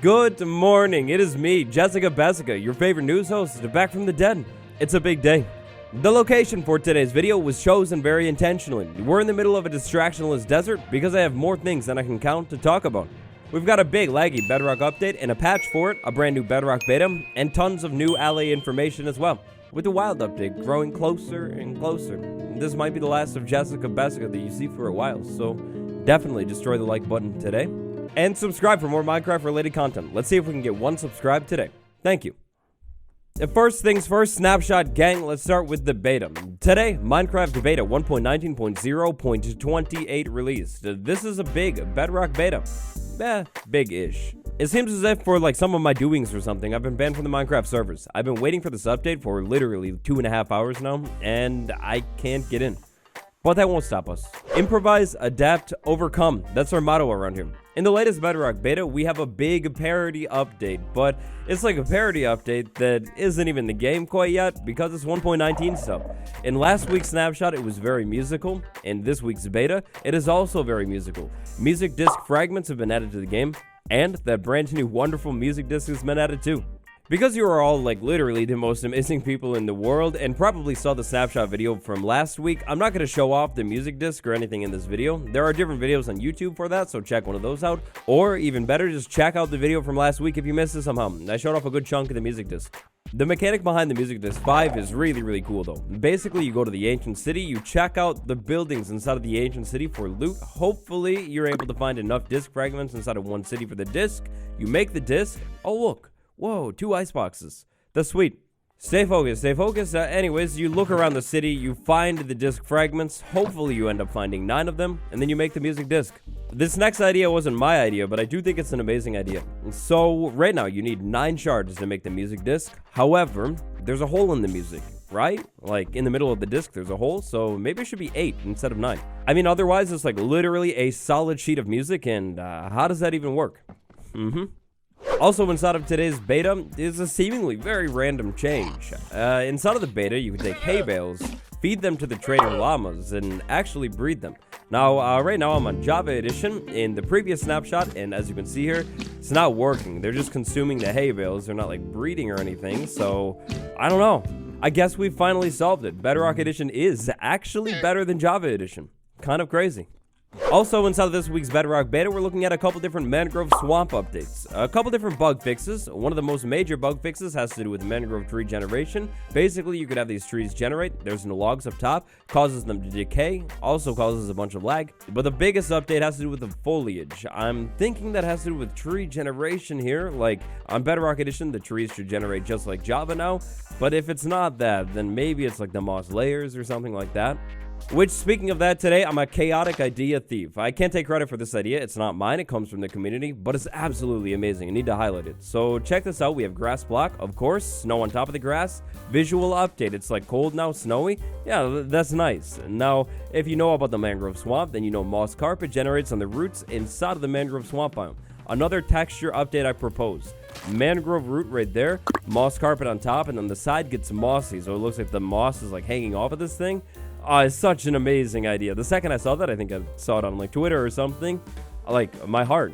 Good morning, it is me, Jessica Bessica, your favorite news host, back from the dead. It's a big day. The location for today's video was chosen very intentionally. We're in the middle of a distractionless desert because I have more things than I can count to talk about. We've got a big laggy Bedrock update and a patch for it, a brand new Bedrock beta, and tons of new Allay information as well. With the wild update growing closer and closer. This might be the last of Jessica Bessica that you see for a while, so definitely destroy the like button today. And subscribe for more Minecraft related content. Let's see if we can get 1 subscribe today. Thank you. First things first, snapshot gang, let's start with the beta. Today, Minecraft beta 1.19.0.28 released. This is a big Bedrock beta. Big-ish. It seems as if for like some of my doings or something, I've been banned from the Minecraft servers. I've been waiting for this update for literally 2.5 hours now, and I can't get in. But that won't stop us. Improvise, adapt, overcome. That's our motto around here. In the latest Bedrock beta, we have a big parody update, but it's like a parody update that isn't even the game quite yet because it's 1.19 stuff. In last week's snapshot, it was very musical. In this week's beta, it is also very musical. Music disc fragments have been added to the game, and that brand new wonderful music disc has been added too. Because you are all like literally the most amazing people in the world and probably saw the snapshot video from last week, I'm not going to show off the music disc or anything in this video. There are different videos on YouTube for that, so check one of those out. Or even better, just check out the video from last week if you missed it somehow. I showed off a good chunk of the music disc. The mechanic behind the music disc 5 is really cool though. Basically, you go to the ancient city, you check out the buildings inside of the ancient city for loot. Hopefully, you're able to find enough disc fragments inside of one city for the disc. You make the disc. Oh look. Whoa, 2 ice boxes. That's sweet. Stay focused, stay focused. Anyways, you look around the city, you find the disc fragments. Hopefully you end up finding 9 of them, and then you make the music disc. This next idea wasn't my idea, but I do think it's an amazing idea. So, right now, you need 9 shards to make the music disc. However, there's a hole in the music, right? Like, in the middle of the disc, there's a hole, so maybe it should be 8 instead of 9. I mean, otherwise, it's like literally a solid sheet of music, and how does that even work? Also, inside of today's beta is a seemingly very random change. Inside of the beta, you can take hay bales, feed them to the trader llamas, and actually breed them. Now, right now I'm on Java Edition. In the previous snapshot, and as you can see here, it's not working. They're just consuming the hay bales. They're not like breeding or anything, so I don't know. I guess we finally solved it. Bedrock Edition is actually better than Java Edition. Kind of crazy. Also, inside of this week's Bedrock beta, we're looking at a couple different mangrove swamp updates. A couple different bug fixes. One of the most major bug fixes has to do with mangrove tree generation. Basically, you could have these trees generate. There's no logs up top, causes them to decay, also causes a bunch of lag. But the biggest update has to do with the foliage. I'm thinking that has to do with tree generation here. Like, on Bedrock Edition, the trees should generate just like Java now. But if it's not that, then maybe it's like the moss layers or something like that. Which, speaking of that, today I'm a chaotic idea thief. I can't take credit for this idea. It's not mine. It comes from the community, but it's absolutely amazing. I need to highlight it. So check this out. We have grass block, of course, snow on top of the grass. Visual update. It's like cold now, snowy. Yeah, that's nice. Now, if you know about the mangrove swamp, then you know moss carpet generates on the roots inside of the mangrove swamp biome. Another texture update I propose. Mangrove root right there, moss carpet on top, and then the side gets mossy, so it looks like the moss is like hanging off of this thing. It's such an amazing idea. The second I saw that, I think I saw it on like Twitter or something. Like my heart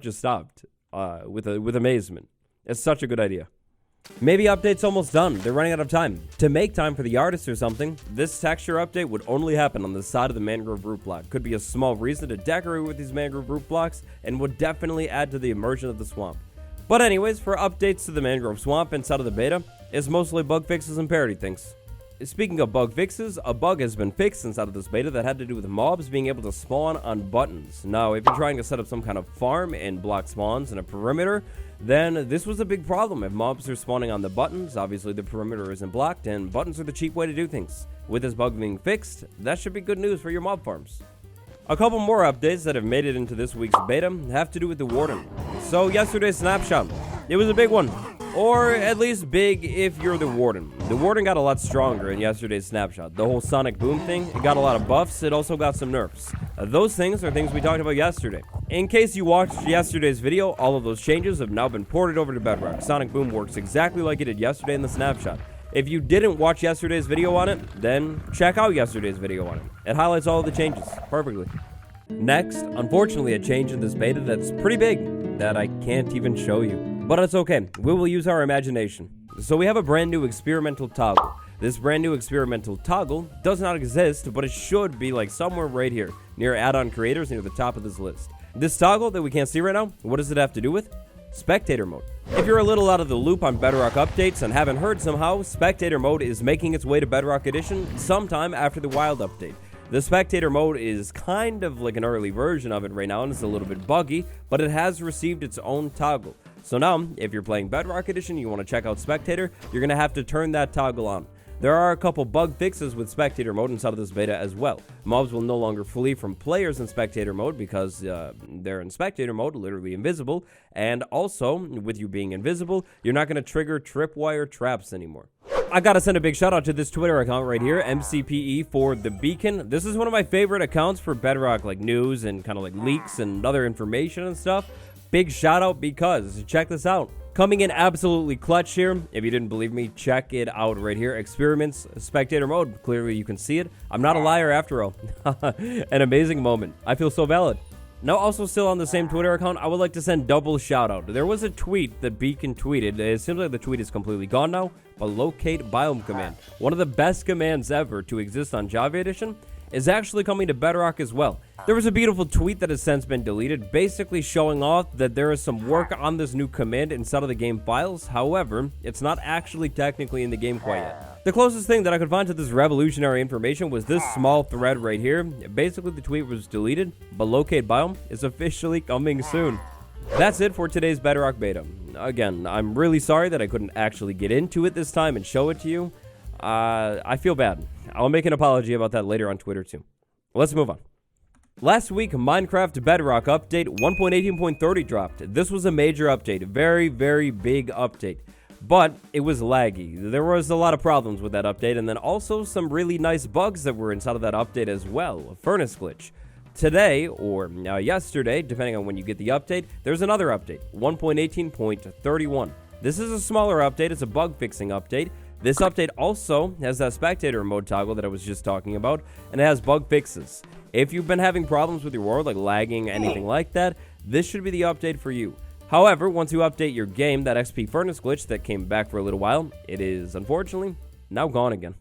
just stopped with amazement. It's such a good idea. Maybe update's almost done. They're running out of time. To make time for the artist or something, this texture update would only happen on the side of the mangrove root block. Could be a small reason to decorate with these mangrove root blocks and would definitely add to the immersion of the swamp. But anyways, for updates to the mangrove swamp inside of the beta, it's mostly bug fixes and parody things. Speaking of bug fixes, a bug has been fixed inside of this beta that had to do with mobs being able to spawn on buttons. Now, if you're trying to set up some kind of farm and block spawns in a perimeter, then this was a big problem. If mobs are spawning on the buttons, obviously the perimeter isn't blocked, and buttons are the cheap way to do things. With this bug being fixed, that should be good news for your mob farms. A couple more updates that have made it into this week's beta have to do with the warden. So yesterday's snapshot, it was a big one. Or at least big if you're the warden. The warden got a lot stronger in yesterday's snapshot. The whole sonic boom thing, it got a lot of buffs. It also got some nerfs. Those things are things we talked about yesterday. In case you watched yesterday's video, all of those changes have now been ported over to Bedrock. Sonic boom works exactly like it did yesterday in the snapshot. If you didn't watch yesterday's video on it, then check out yesterday's video on it. It highlights all of the changes perfectly. Next, unfortunately, a change in this beta that's pretty big. that I can't even show you. But it's okay, we will use our imagination. So we have a brand new experimental toggle. This brand new experimental toggle does not exist, but it should be like somewhere right here, near add-on creators, near the top of this list. This toggle that we can't see right now, what does it have to do with? Spectator mode. If you're a little out of the loop on Bedrock updates and haven't heard somehow, Spectator mode is making its way to Bedrock Edition sometime after the Wild update. The Spectator mode is kind of like an early version of it right now, and it's a little bit buggy, but it has received its own toggle. So now, if you're playing Bedrock Edition, you want to check out Spectator, you're going to have to turn that toggle on. There are a couple bug fixes with Spectator mode inside of this beta as well. Mobs will no longer flee from players in Spectator mode because they're in Spectator mode, literally invisible. And also, with you being invisible, you're not going to trigger tripwire traps anymore. I gotta send a big shout out to this Twitter account right here, MCPE for the Beacon. This is one of my favorite accounts for Bedrock, like news and kind of like leaks and other information and stuff. Big shout out because, check this out. Coming in absolutely clutch here. If you didn't believe me, check it out right here. Experiments, Spectator mode. Clearly you can see it. I'm not a liar after all. An amazing moment. I feel so valid. Now, also still on the same Twitter account, I would like to send double shout out. There was a tweet that Beacon tweeted. It seems like the tweet is completely gone now, but locatebiome command, one of the best commands ever to exist on Java Edition, is actually coming to Bedrock as well. There was a beautiful tweet that has since been deleted, basically showing off that there is some work on this new command inside of the game files. However, it's not actually technically in the game quite yet. The closest thing that I could find to this revolutionary information was this small thread right here. Basically, the tweet was deleted, but locatebiome is officially coming soon. That's it for today's Bedrock beta. Again, I'm really sorry that I couldn't actually get into it this time and show it to you. I feel bad. I'll make an apology about that later on Twitter too. Let's move on. Last week, Minecraft Bedrock update 1.18.30 dropped. This was a major update, very, very big update. But it was laggy. There was a lot of problems with that update, and then also some really nice bugs that were inside of that update as well. A furnace glitch. Today, or yesterday, depending on when you get the update, there's another update, 1.18.31. This is a smaller update. It's a bug fixing update. This update also has that Spectator mode toggle that I was just talking about, and it has bug fixes. If you've been having problems with your world, like lagging, anything like that, this should be the update for you. However, once you update your game, that XP furnace glitch that came back for a little while, it is, unfortunately, now gone again.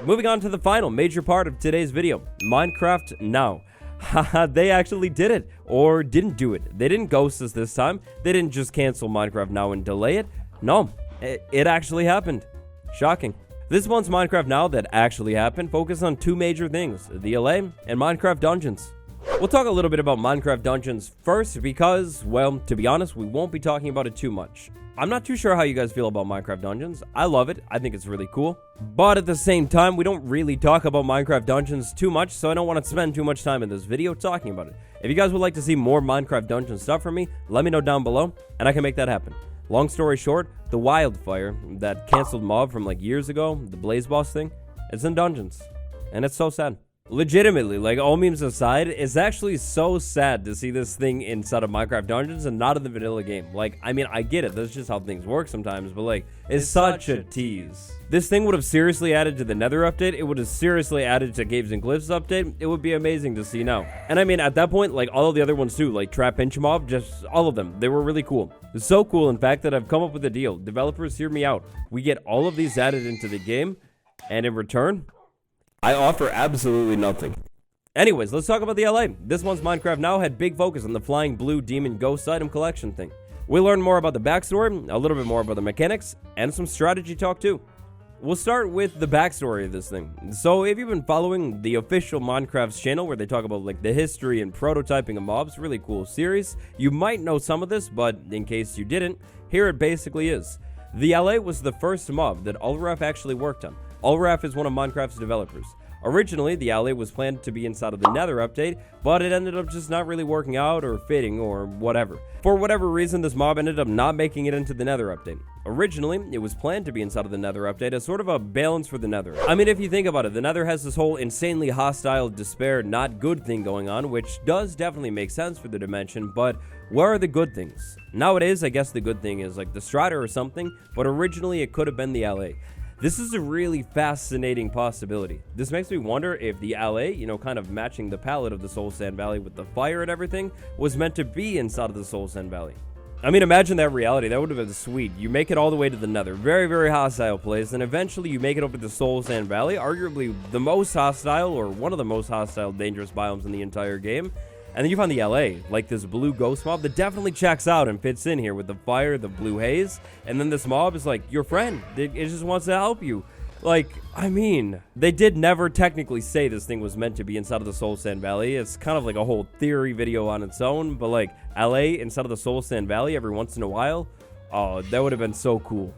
Moving on to the final major part of today's video, Minecraft Now. Haha, they actually did it, or didn't do it. They didn't ghost us this time. They didn't just cancel Minecraft Now and delay it. No, it actually happened. Shocking. This month's Minecraft Now that actually happened focused on two major things, the Allay and Minecraft Dungeons. We'll talk a little bit about Minecraft Dungeons first because, well, to be honest, we won't be talking about it too much. I'm not too sure how you guys feel about Minecraft Dungeons. I love it. I think it's really cool. But at the same time, we don't really talk about Minecraft Dungeons too much, so I don't want to spend too much time in this video talking about it. If you guys would like to see more Minecraft Dungeon stuff from me, let me know down below, and I can make that happen. Long story short, the wildfire, that canceled mob from like years ago, the Blaze Boss thing, it's in Dungeons. And it's so sad. Legitimately, like all memes aside, it's actually so sad to see this thing inside of Minecraft Dungeons and not in the vanilla game. Like, I mean, I get it, that's just how things work sometimes, but like, it's such a tease. This thing would have seriously added to the Nether update, it would have seriously added to Caves and Cliffs update, it would be amazing to see now. And I mean, at that point, like all of the other ones too, like Trap Pinch Mob, just all of them, they were really cool. It's so cool, in fact, that I've come up with a deal. Developers, hear me out. We get all of these added into the game, and in return, I offer absolutely nothing. Anyways, let's talk about the Allay. This month's Minecraft Now had big focus on the flying blue demon ghost item collection thing. We learned more about the backstory, a little bit more about the mechanics, and some strategy talk too. We'll start with the backstory of this thing. So if you've been following the official Minecraft's channel where they talk about like the history and prototyping of mobs, really cool series, you might know some of this, but in case you didn't, here it basically is. The Allay was the first mob that Allray actually worked on. Allray is one of Minecraft's developers. Originally, the Allay was planned to be inside of the Nether update, but it ended up just not really working out or fitting or whatever. For whatever reason, this mob ended up not making it into the Nether update. Originally, it was planned to be inside of the Nether update as sort of a balance for the Nether. I mean, if you think about it, the Nether has this whole insanely hostile, despair, not good thing going on, which does definitely make sense for the dimension, but where are the good things? Nowadays, I guess the good thing is like the Strider or something, but originally it could have been the Allay. This is a really fascinating possibility. This makes me wonder if the Allay, you know, kind of matching the palette of the Soul Sand Valley with the fire and everything, was meant to be inside of the Soul Sand Valley. I mean, imagine that reality. That would have been sweet. You make it all the way to the Nether. Very, very hostile place. And eventually you make it over to Soul Sand Valley. Arguably the most hostile, or one of the most hostile, dangerous biomes in the entire game. And then you find the Allay, like this blue ghost mob that definitely checks out and fits in here with the fire, the blue haze. And then this mob is like your friend. It just wants to help you. Like, I mean, they did never technically say this thing was meant to be inside of the Soul Sand Valley. It's kind of like a whole theory video on its own, but like Allay inside of the Soul Sand Valley every once in a while, oh, that would have been so cool.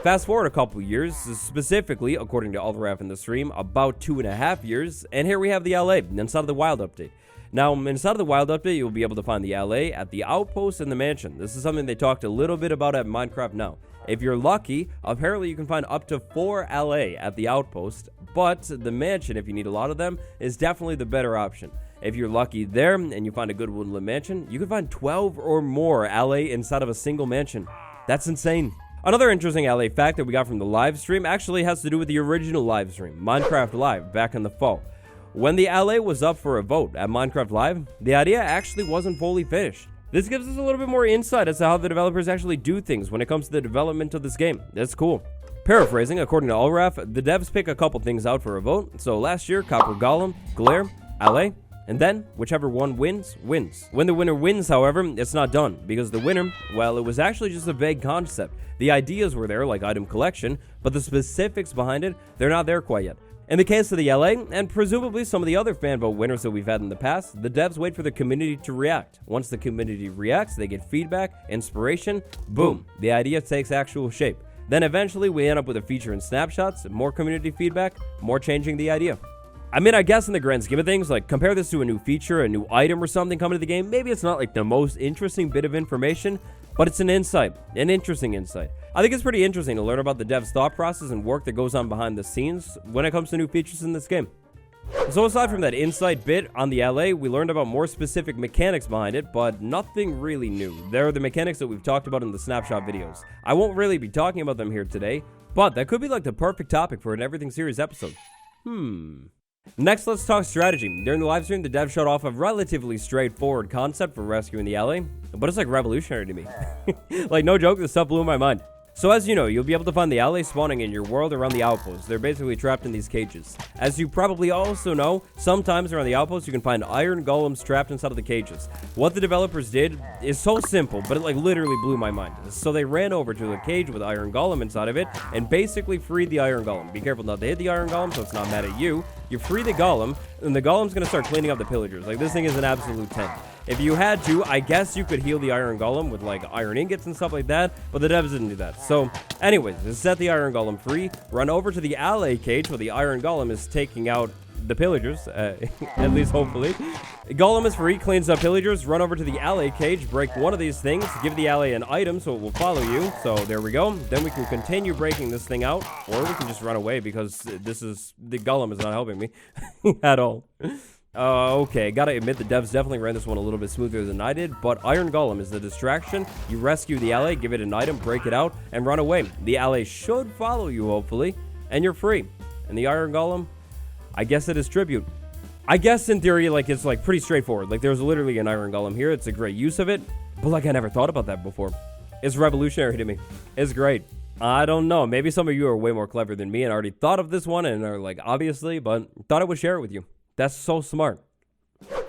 Fast forward a couple years, specifically, according to Allray in the stream, about 2.5 years, and here we have the Allay inside of the Wild Update. Now, inside of the Wild Update, you'll be able to find the Allay at the Outpost in the Mansion. This is something they talked a little bit about at Minecraft Now. If you're lucky, apparently you can find up to 4 Allay at the Outpost, but the Mansion, if you need a lot of them, is definitely the better option. If you're lucky there and you find a good woodland mansion, you can find 12 or more Allay inside of a single mansion. That's insane. Another interesting Allay fact that we got from the live stream actually has to do with the original live stream, Minecraft Live, back in the fall. When the Allay was up for a vote at Minecraft Live, the idea actually wasn't fully finished. This gives us a little bit more insight as to how the developers actually do things when it comes to the development of this game. That's cool. Paraphrasing, according to Allray, the devs pick a couple things out for a vote. So last year, Copper Golem, Glare, Allay, and then whichever one wins, wins. When the winner wins, however, it's not done, because the winner, well, it was actually just a vague concept. The ideas were there, like item collection, but the specifics behind it, they're not there quite yet. In the case of the Allay, and presumably some of the other fan vote winners that we've had in the past, the devs wait for the community to react. Once the community reacts, they get feedback, inspiration, boom, the idea takes actual shape. Then eventually we end up with a feature in snapshots, more community feedback, more changing the idea. I mean, I guess in the grand scheme of things, like compare this to a new feature, a new item or something coming to the game, maybe it's not like the most interesting bit of information, but it's an insight, an interesting insight. I think it's pretty interesting to learn about the dev's thought process and work that goes on behind the scenes when it comes to new features in this game. So aside from that insight bit on the Allay, we learned about more specific mechanics behind it, but nothing really new. There are the mechanics that we've talked about in the snapshot videos. I won't really be talking about them here today, but that could be like the perfect topic for an Everything Series episode. Next, let's talk strategy. During the live stream, the dev showed off a relatively straightforward concept for rescuing the Allay, but it's like revolutionary to me. Like, no joke, this stuff blew my mind. So as you know, you'll be able to find the Allay spawning in your world around the outposts. They're basically trapped in these cages. As you probably also know, sometimes around the outposts you can find iron golems trapped inside of the cages. What the developers did is so simple, but it like literally blew my mind. So they ran over to a cage with iron golem inside of it and basically freed the iron golem. Be careful not to hit the iron golem so it's not mad at you. You free the golem, and the golem's gonna start cleaning up the pillagers. Like, this thing is an absolute 10. If you had to, I guess you could heal the iron golem with like iron ingots and stuff like that, but the devs didn't do that. So anyways, just set the iron golem free, run over to the Allay cage where the iron golem is taking out the pillagers, at least hopefully. Golem is free, cleans up pillagers, run over to the Allay cage, break one of these things, give the Allay an item so it will follow you. So there we go. Then we can continue breaking this thing out, or we can just run away because the golem is not helping me at all. Okay, gotta admit the devs definitely ran this one a little bit smoother than I did, but Iron Golem is the distraction. You rescue the Allay, give it an item, break it out, and run away. The Allay should follow you, hopefully, and you're free. And the Iron Golem, I guess it is tribute. I guess in theory, like, it's like pretty straightforward. Like, there's literally an Iron Golem here. It's a great use of it, but like, I never thought about that before. It's revolutionary to me. It's great. I don't know. Maybe some of you are way more clever than me and already thought of this one and are like, obviously, but thought I would share it with you. That's so smart.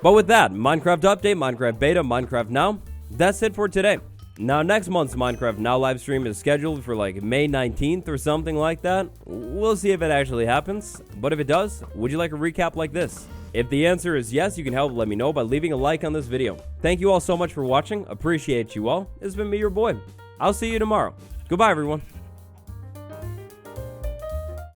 But with that, Minecraft update, Minecraft beta, Minecraft Now, that's it for today. Now, next month's Minecraft Now live stream is scheduled for like May 19th or something like that. We'll see if it actually happens. But if it does, would you like a recap like this? If the answer is yes, you can help let me know by leaving a like on this video. Thank you all so much for watching. Appreciate you all. It's been me, your boy. I'll see you tomorrow. Goodbye, everyone.